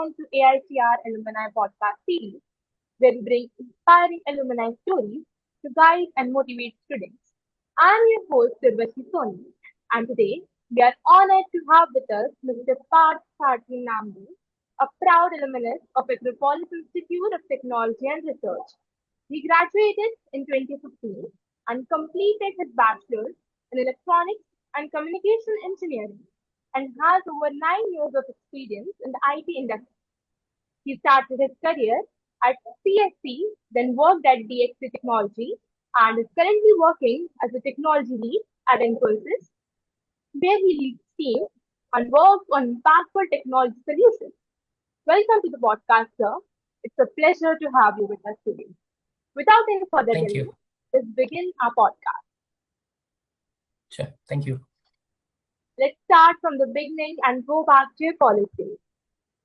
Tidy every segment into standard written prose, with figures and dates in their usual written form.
welcome to AITR Alumni podcast series, where we bring inspiring alumni stories to guide and motivate students. I'm your host, Sirvashi Soni, and today we are honored to have with us Mr. Parth Sarthi Namdeo, a proud alumnus of Acropolis Institute of Technology and Research. He graduated in 2015 and completed his bachelor's in electronics and communication engineering and has over 9 years of experience in the IT industry. He started his career at CSC, then worked at DXC Technology, and is currently working as a technology lead at Infosys, where he leads teams and works on impactful technology solutions. Welcome to the podcast, sir. It's a pleasure to have you with us today. Without any further Thank delay, you. let's begin our podcast. Sure. Thank you. Let's start from the beginning and go back to your college days.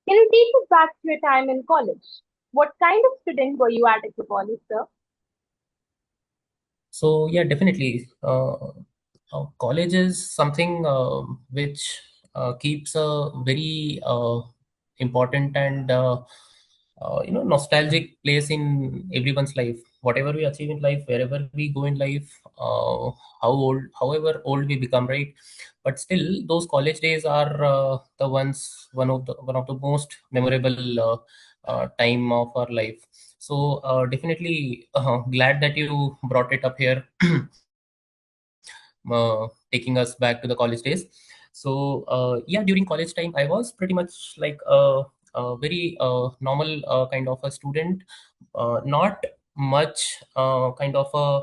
Can you take us back to your time in college? What kind of student were you at college, sir? So yeah, definitely. College is something which keeps a very important and nostalgic place in everyone's life. Whatever we achieve in life, wherever we go in life, however old we become, right? But still, those college days are one of the most memorable time of our life. So definitely glad that you brought it up here, taking us back to the college days. So yeah, during college time, I was pretty much like a very normal kind of a student, not much kind of a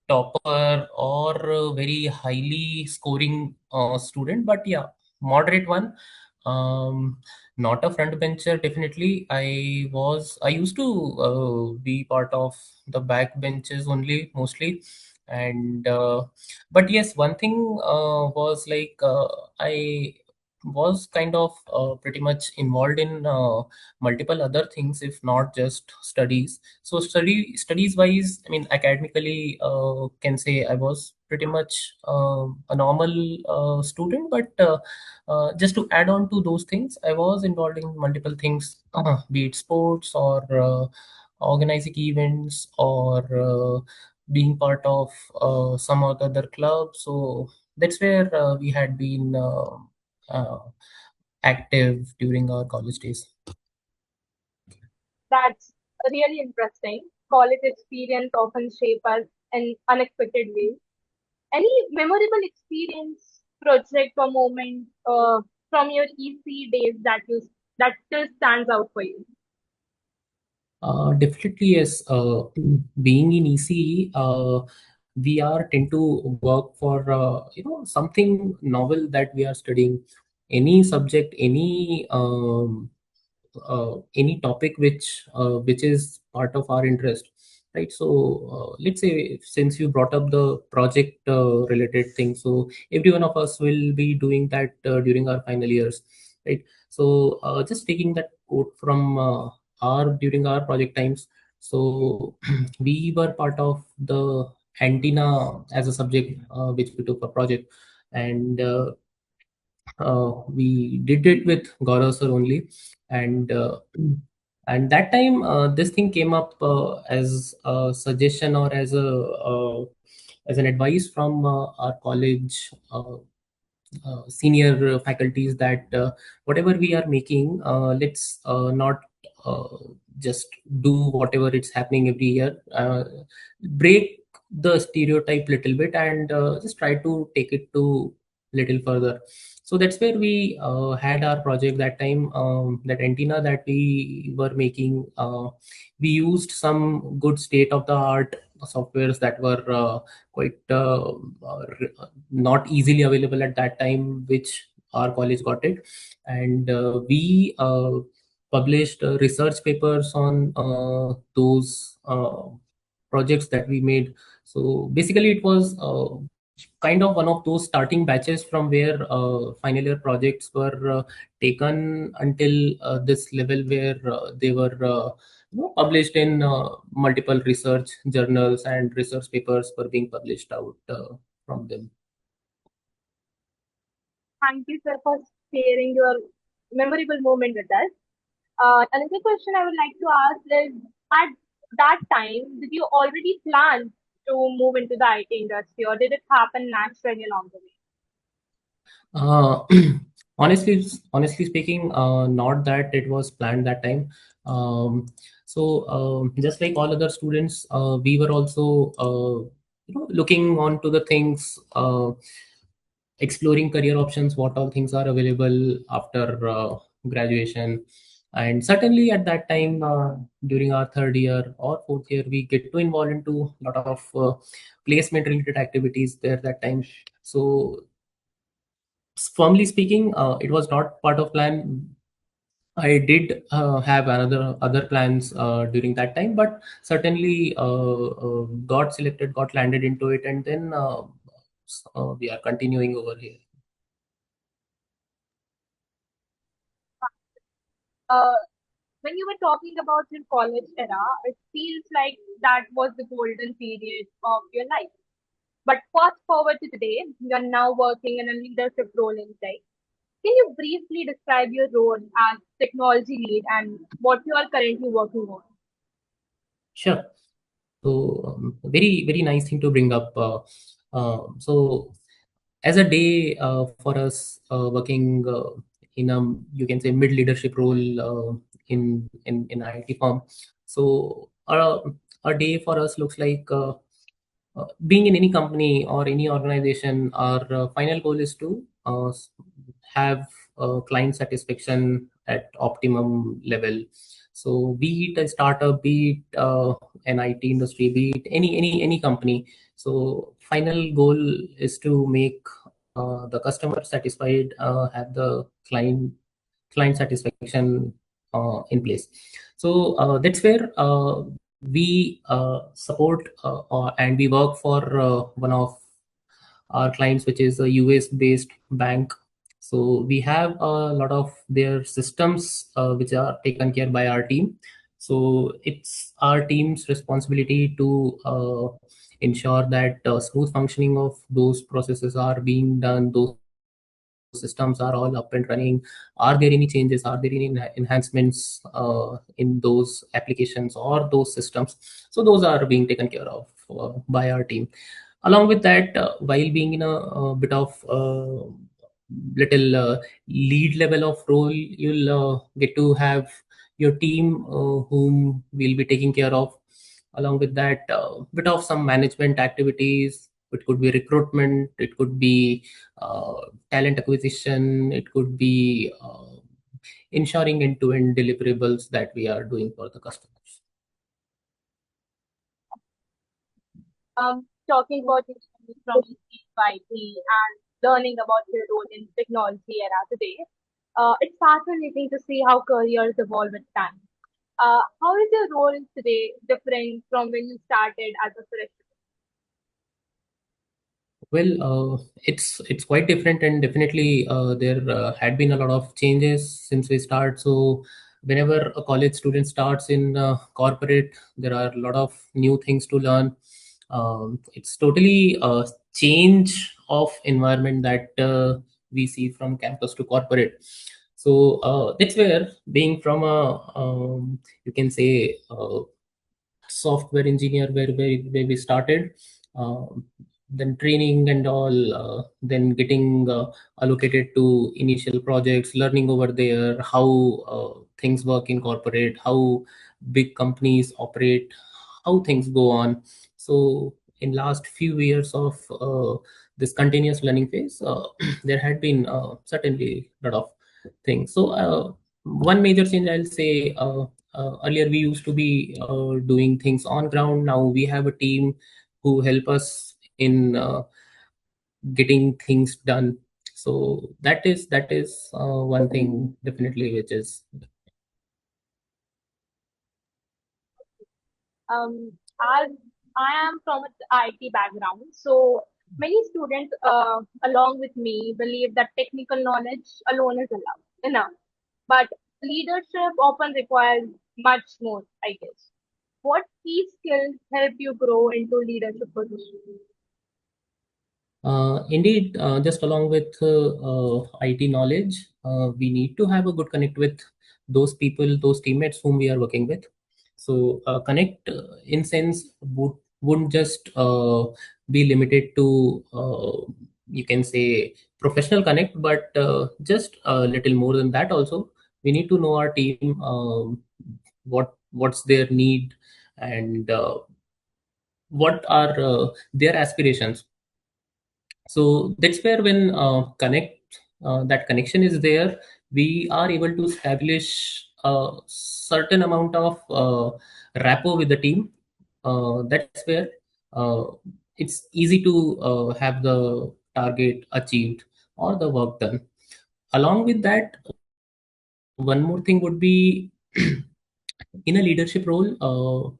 topper or a very highly scoring student, but yeah, moderate one. Um, Not a front bencher, definitely. I used to be part of the back benches only, mostly. And but yes, one thing was like I was kind of pretty much involved in multiple other things, if not just studies. So studies wise, I mean, academically, can say I was pretty much a normal student, but just to add on to those things, I was involved in multiple things, be it sports or organizing events or being part of some or the other club. So that's where we had been uh, active during our college days. That's really interesting. College experience often shape us in unexpected ways. Any memorable experience, project, or moment from your EC days that still stands out for you? Definitely, yes. Being in ECE, we are tend to work for something novel that we are studying. Any subject, any topic which is part of our interest, right? So let's say, since you brought up the project related thing, so every one of us will be doing that during our final years, right? So just taking that quote from our during our project times. So we were part of the antenna as a subject, which we took a project. And we did it with Gaurav sir only. And and that time, this thing came up as a suggestion or as an advice from our college senior faculties, that whatever we are making, let's not uh, just do whatever it's happening every year. Break the stereotype little bit and just try to take it to little further. So that's where we had our project that time. That antenna that we were making, we used some good state of the art softwares that were quite not easily available at that time, which our college got it. And we published research papers on those projects that we made. So basically, it was kind of one of those starting batches from where final year projects were taken until this level, where they were published in multiple research journals, and research papers were being published out from them. Thank you, sir, for sharing your memorable moment with us. Another question I would like to ask is, at that time, did you already plan to move into the IT industry, or did it happen naturally along the way? Uh, honestly speaking, not that it was planned that time. Um, just like all other students, we were also looking on to the things, exploring career options, what all things are available after graduation. And certainly at that time, during our third year or fourth year, we get to involve into a lot of placement related activities there that time. So firmly speaking, it was not part of plan. I did have another other plans during that time, but certainly got selected, got landed into it, and then we are continuing over here. Uh, when you were talking about your college era, it feels like that was the golden period of your life. But fast forward to today, you are now working in a leadership role in tech. Can you briefly describe your role as technology lead and what you are currently working on? Sure. So very nice thing to bring up. So as a day for us working in a, you can say, mid leadership role in IT firm. So a day for us looks like being in any company or any organization. Our final goal is to have client satisfaction at optimum level. So be it a startup, be it an IT industry, be it any company. So final goal is to make the customer satisfied, have the client satisfaction in place. So that's where we support and we work for one of our clients, which is a US based bank. So we have a lot of their systems which are taken care by our team. So it's our team's responsibility to ensure that smooth functioning of those processes are being done, those systems are all up and running. Are there any changes, are there any enhancements in those applications or those systems? So those are being taken care of by our team. Along with that, while being in a bit of little lead level of role, you'll get to have your team whom we'll be taking care of. Along with that, bit of some management activities. It could be recruitment, it could be uh, talent acquisition, it could be ensuring end-to-end deliverables that we are doing for the customers. Talking about your journey from EC to IT and learning about your role in technology era today, it's fascinating to see how careers evolve with time. How is your role today different from when you started as a freshman? Well, it's quite different, and definitely there had been a lot of changes since we start. So whenever a college student starts in corporate, there are a lot of new things to learn. It's totally a change of environment that we see from campus to corporate. So that's where being from a you can say software engineer where we started, um, then training and all, then getting allocated to initial projects, learning over there how things work in corporate, how big companies operate, how things go on. So in last few years of this continuous learning phase, there had been certainly a lot of things. So one major change I'll say, earlier we used to be doing things on ground. Now we have a team who help us in getting things done. So that is one thing definitely which is. As I am from an IT background, so many students, along with me, believe that technical knowledge alone is enough. But leadership often requires much more, I guess. What key skills help you grow into leadership positions? Indeed, just along with IT knowledge, we need to have a good connect with those people, those teammates whom we are working with. So connect in sense wouldn't just be limited to you can say professional connect, but just a little more than that also. We need to know our team, what's their need, and what are their aspirations. So that's where when that connection is there, we are able to establish a certain amount of rapport with the team. That's where uh, it's easy to have the target achieved or the work done. Along with that, one more thing would be in a leadership role,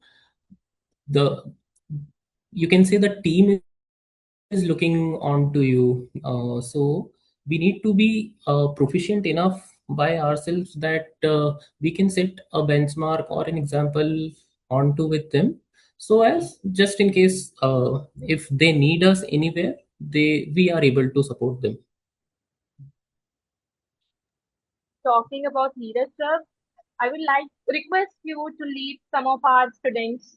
the you can say the team is looking on to you. So we need to be proficient enough by ourselves that we can set a benchmark or an example onto with them, so as just in case if they need us anywhere, we are able to support them. Talking about leadership, I would like request you to lead some of our students.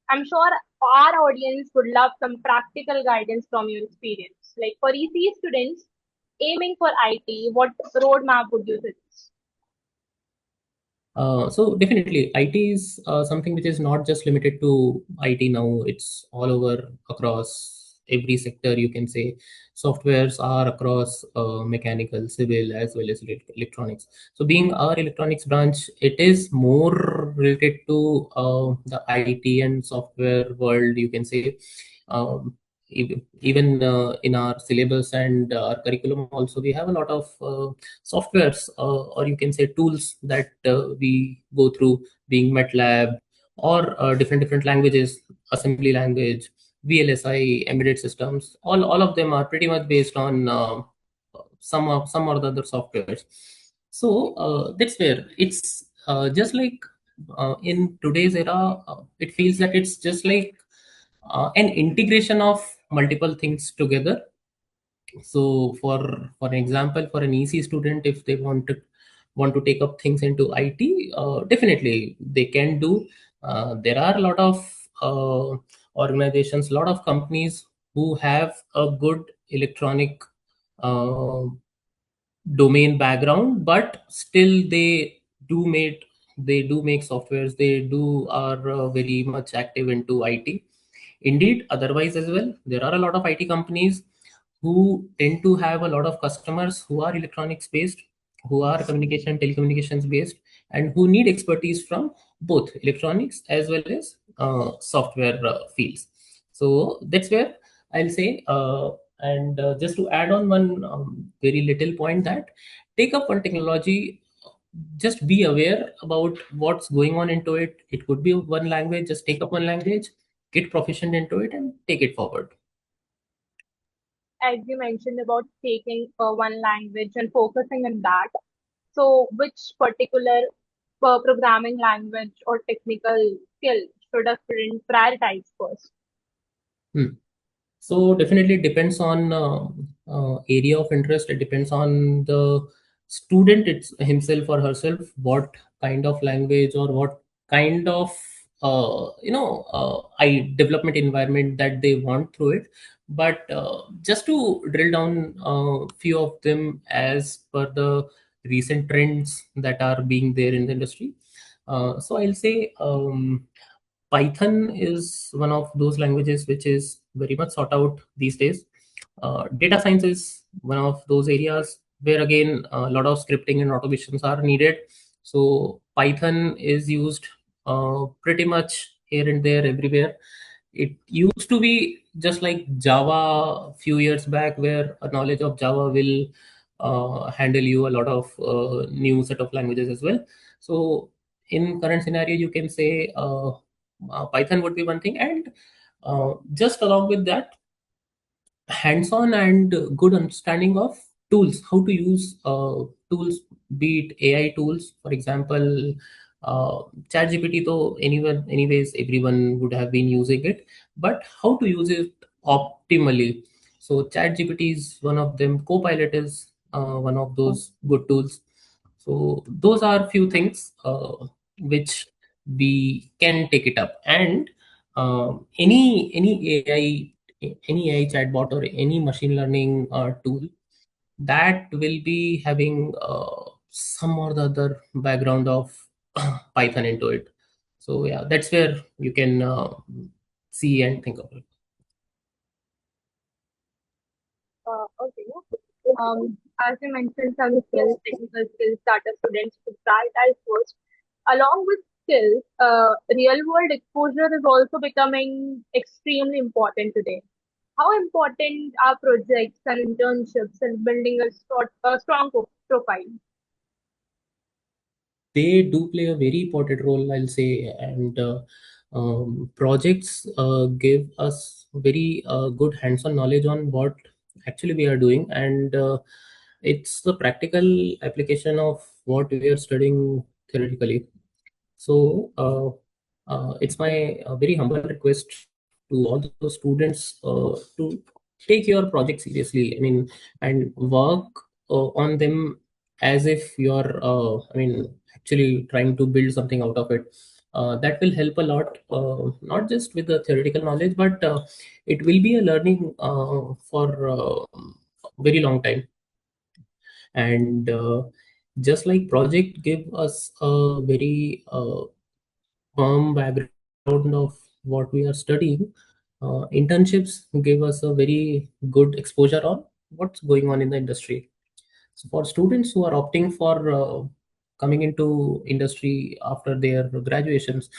I'm sure our audience would love some practical guidance from your experience. Like for EC students aiming for IT, what roadmap would you suggest? So definitely, IT is something which is not just limited to IT now. It's all over across every sector. You can say softwares are across mechanical, civil, as well as electronics. So being our electronics branch, it is more related to the IT and software world. You can say. Even in our syllabus and our curriculum also, we have a lot of softwares, or you can say tools that we go through, being MATLAB or different languages, assembly language, VLSI, embedded systems. All of them are pretty much based on some or the other softwares. So that's where it's just like in today's era, it feels that it's just like an integration of multiple things together. So for an example, for an EC student, if they want to take up things into IT, definitely they can do. There are a lot of organizations, a lot of companies who have a good electronic uh, domain background, but still they do make softwares. They do are very much active into IT. Indeed, otherwise as well, there are a lot of IT companies who tend to have a lot of customers who are electronics based, who are communication telecommunications based, and who need expertise from both electronics as well as software fields. So that's where I'll say, and just to add on one very little point, that take up one technology, just be aware about what's going on into it. It could be one language, just take up one language, get proficient into it, and take it forward. As you mentioned about taking one language and focusing on that. So, which particular programming language or technical skill should a student prioritize first? Hmm. So definitely it depends on area of interest. It depends on the student himself or herself, what kind of language or what kind of development environment that they want through it. But just to drill down a few of them as per the recent trends that are being there in the industry. So I'll say Python is one of those languages which is very much sought out these days. Data science is one of those areas where again a lot of scripting and automations are needed. So Python is used pretty much here and there everywhere. It used to be just like Java a few years back, where a knowledge of Java will handle you a lot of new set of languages as well. So in current scenario, you can say Python would be one thing, and just along with that, hands-on and good understanding of tools, how to use tools, be it AI tools, for example. ChatGPT, though anyone, anyways, everyone would have been using it, but how to use it optimally. So ChatGPT is one of them. Copilot is one of those good tools. So those are few things which we can take it up. And any AI chatbot or any machine learning tool that will be having some or the other background of Python into it. So yeah, that's where you can see and think of it. Okay. As you mentioned, some skills, technical skills that a students should prioritize first. Along with skills, real world exposure is also becoming extremely important today. How important are projects and internships in building a strong profile? They do play a very important role, I'll say. And projects give us very good hands-on knowledge on what actually we are doing, and it's the practical application of what we are studying theoretically. So it's my very humble request to all the students to take your project seriously. I mean, and work on them as if you're, actually trying to build something out of it. That will help a lot, not just with the theoretical knowledge, but it will be a learning for very long time. And just like project give us a very firm background of what we are studying, internships give us a very good exposure on what's going on in the industry. So for students who are opting for coming into industry after their graduations,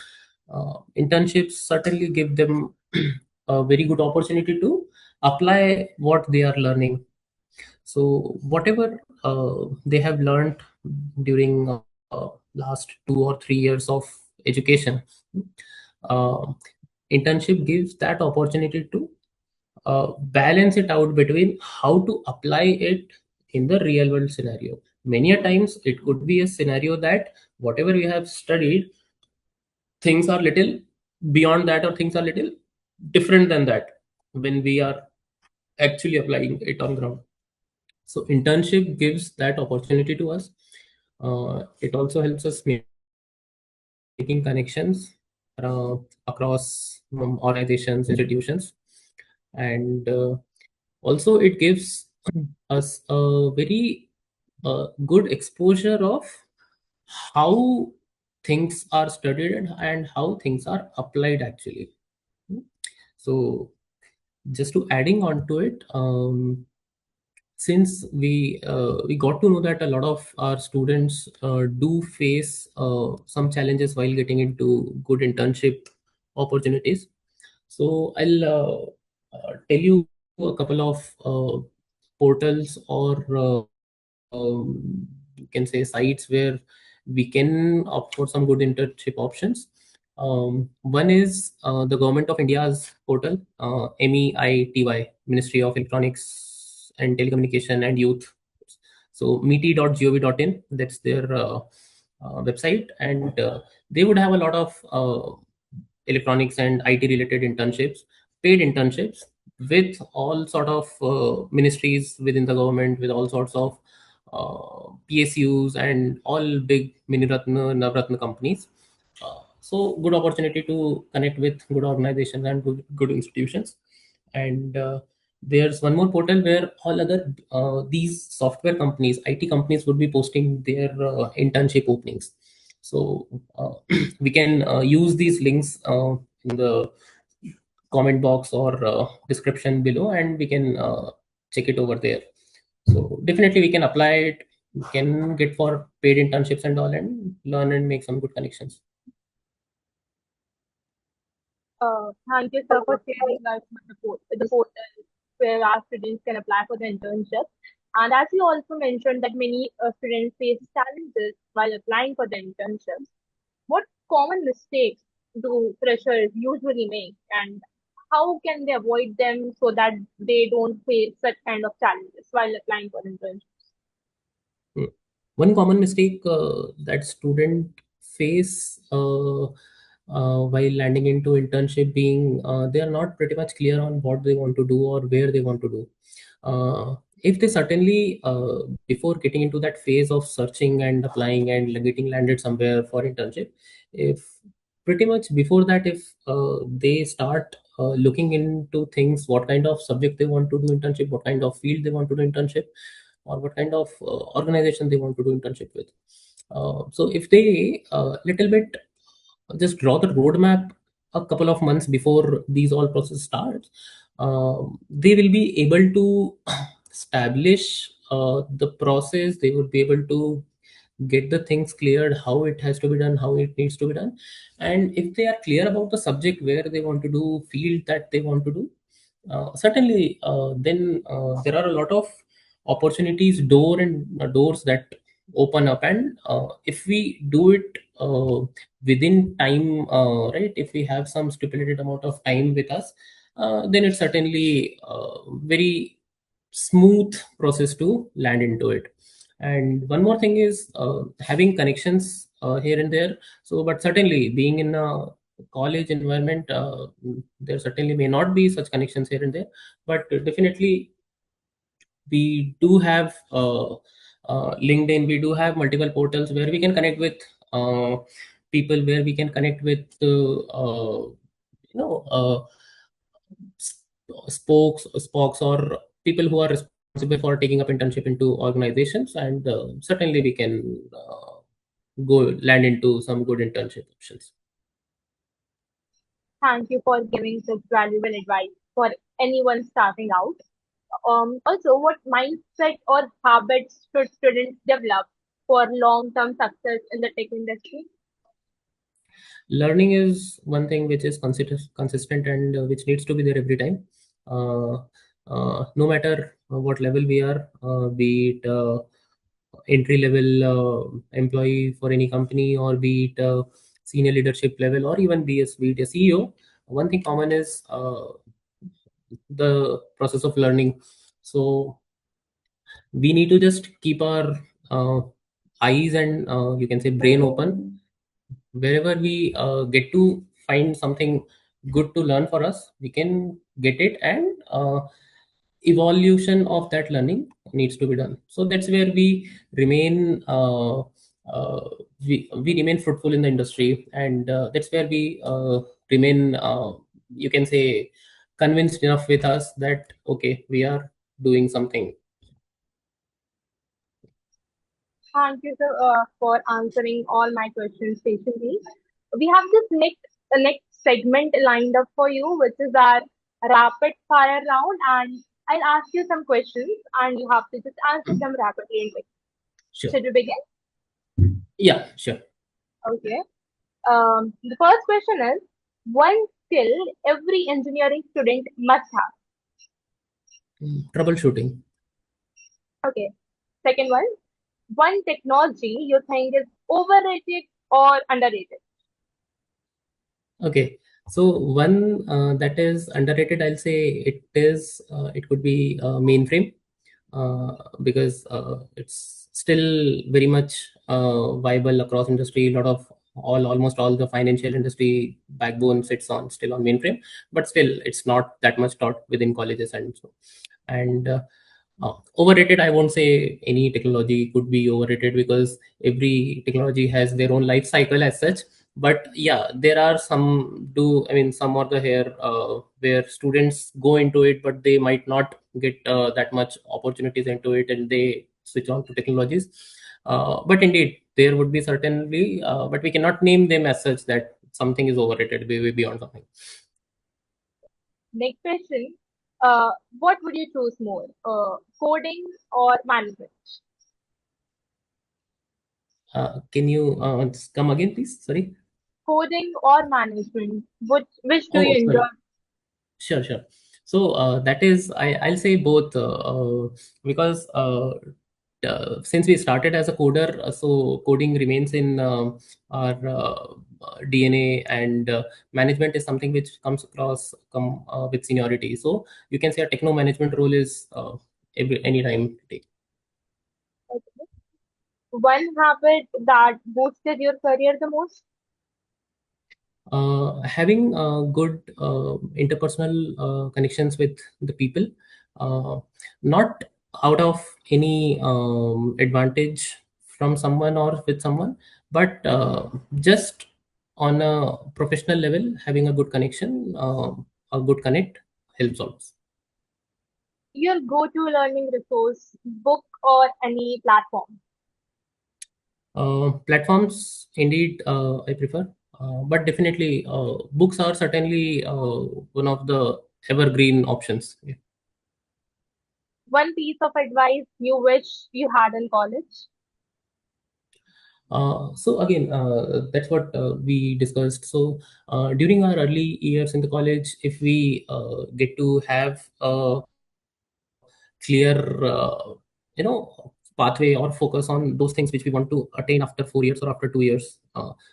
internships certainly give them a very good opportunity to apply what they are learning. So whatever they have learned during last 2 or 3 years of education, uh, internship gives that opportunity to balance it out between how to apply it in the real world scenario. Many a times it could be a scenario that whatever we have studied, things are little beyond that, or things are little different than that when we are actually applying it on ground. So internship gives that opportunity to us. It also helps us making connections across organizations, institutions, and also it gives us a very good exposure of how things are studied and how things are applied actually. So just to adding on to it, since we got to know that a lot of our students do face some challenges while getting into good internship opportunities. So I'll tell you a couple of portals or you can say sites where we can opt for some good internship options. One is the Government of India's portal, MEITY, Ministry of Electronics and Telecommunication and Youth. So meety.gov.in, that's their website, and they would have a lot of electronics and IT related internships, paid internships with all sort of ministries within the government, with all sorts of PSUs and all big mini ratna navratna companies. So good opportunity to connect with good organizations and good institutions. And there's one more portal where all other these software companies, IT companies would be posting their internship openings. So we can use these links in the comment box or description below, and we can check it over there. So definitely we can apply it, we can get for paid internships and all, and learn and make some good connections. Thank you, sir, for sharing us with the portal where our students can apply for the internship. And as you also mentioned that many students face challenges while applying for the internships, what common mistakes do freshers usually make, and how can they avoid them so that they don't face such kind of challenges while applying for internships? Hmm. One common mistake that student face while landing into internship being they are not pretty much clear on what they want to do or where they want to do. if they certainly before getting into that phase of searching and applying and getting landed somewhere for internship, if pretty much before that, if they start looking into things, what kind of subject they want to do internship, what kind of field they want to do internship, or what kind of organization they want to do internship with. So if they little bit just draw the roadmap a couple of months before these all process starts, they will be able to establish the process. They would be able to get the things cleared, how it has to be done, how it needs to be done. And if they are clear about the subject where they want to do, field that they want to do, certainly then there are a lot of opportunities, doors that open up. And if we do it within time, right, if we have some stipulated amount of time with us, then it's certainly very smooth process to land into it. And one more thing is having connections here and there. So but certainly being in a college environment, there certainly may not be such connections here and there, but definitely we do have LinkedIn, we do have multiple portals where we can connect with uh, people, where we can connect with you know spokes or people who are responsible for taking up internship into organizations. And certainly we can go land into some good internship options. Thank you for giving such valuable advice for anyone starting out. Also, what mindset or habits should students develop for long-term success in the tech industry? Learning is one thing which is consistent and which needs to be there every time. uh, no matter what level we are, be it entry level employee for any company, or be it senior leadership level, or even be it a CEO, one thing common is the process of learning. So we need to just keep our uh, eyes and you can say brain open. Wherever we get to find something good to learn for us, we can get it. And evolution of that learning needs to be done. So that's where we remain we remain fruitful in the industry. And that's where we remain you can say convinced enough with us that okay, we are doing something. Thank you, sir, for answering all my questions patiently. We have this next segment lined up for you, which is our rapid fire round, and I'll ask you some questions, and you have to just answer them rapidly and quickly. Sure. Should we begin? Yeah, sure. Okay. The first question is one skill every engineering student must have. Troubleshooting. Okay. Second one technology you think is overrated or underrated. Okay, so one that is underrated, I'll say it could be mainframe, because it's still very much viable across industry. A lot of almost all the financial industry backbone sits on still on mainframe, but still it's not that much taught within colleges. And so, and overrated, I won't say any technology could be overrated, because every technology has their own life cycle as such. But yeah, there are some do, I mean, some are the here where students go into it, but they might not get that much opportunities into it, and they switch on to technologies. But indeed there would be certainly, but we cannot name them as such that something is overrated way beyond something. Next question. What would you choose more, coding or management? Can you come again, please? Sorry. Coding or management? Which do you Oh, enjoy? sorry. Sure, sure. So that is, I'll say both, because since we started as a coder, so coding remains in our DNA. And management is something which comes across with seniority. So you can say a techno management role is any time to take. Okay. One habit that boosted your career the most? Having good interpersonal connections with the people, not out of any advantage from someone or with someone, but just on a professional level, having a good connection, a good connect helps always. Your go-to learning resource, book or any platform? Platforms, indeed, I prefer, but definitely books are certainly one of the evergreen options. Yeah. One piece of advice you wish you had in college? So again, that's what we discussed. So during our early years in the college, if we get to have a clear, pathway or focus on those things which we want to attain after 4 years or after 2 years.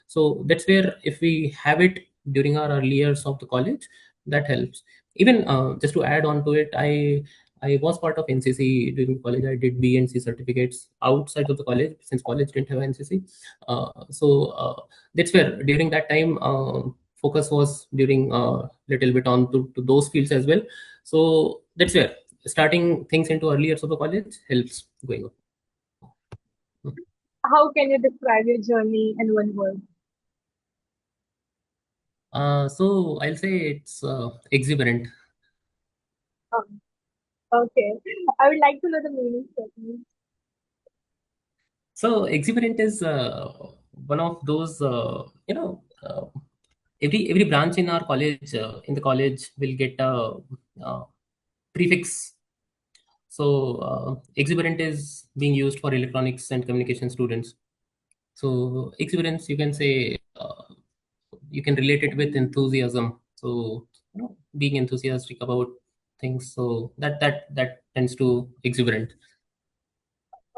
So that's where if we have it during our early years of the college, that helps. Even just to add on to it, I was part of NCC during college. I did B and C certificates outside of the college since college didn't have NCC. So that's where during that time focus was during little bit on to those fields as well. So that's where starting things into early years of the college helps going on. How can you describe your journey in one word? So I'll say it's exuberant. Um, okay. I would like to know the meaning certainly. So exuberant is one of those every branch in our college in the college will get a uh, prefix. So exuberant is being used for electronics and communication students. So exuberance, you can say, you can relate it with enthusiasm. So being enthusiastic about things. So that tends to exuberant.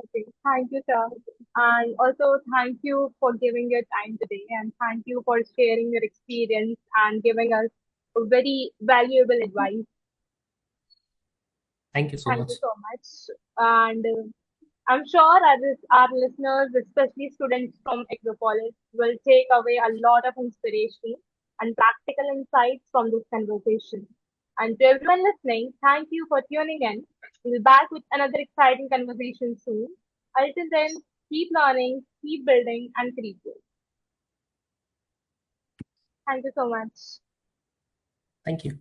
Okay. Thank you, sir. And also thank you for giving your time today and thank you for sharing your experience and giving us a very valuable advice. Thank you so Thank much. you so much. And I'm sure our listeners, especially students from Acropolis, will take away a lot of inspiration and practical insights from this conversation. And to everyone listening, thank you for tuning in. We'll be back with another exciting conversation soon. Until then, keep learning, keep building, and keep growing. Thank you so much. Thank you.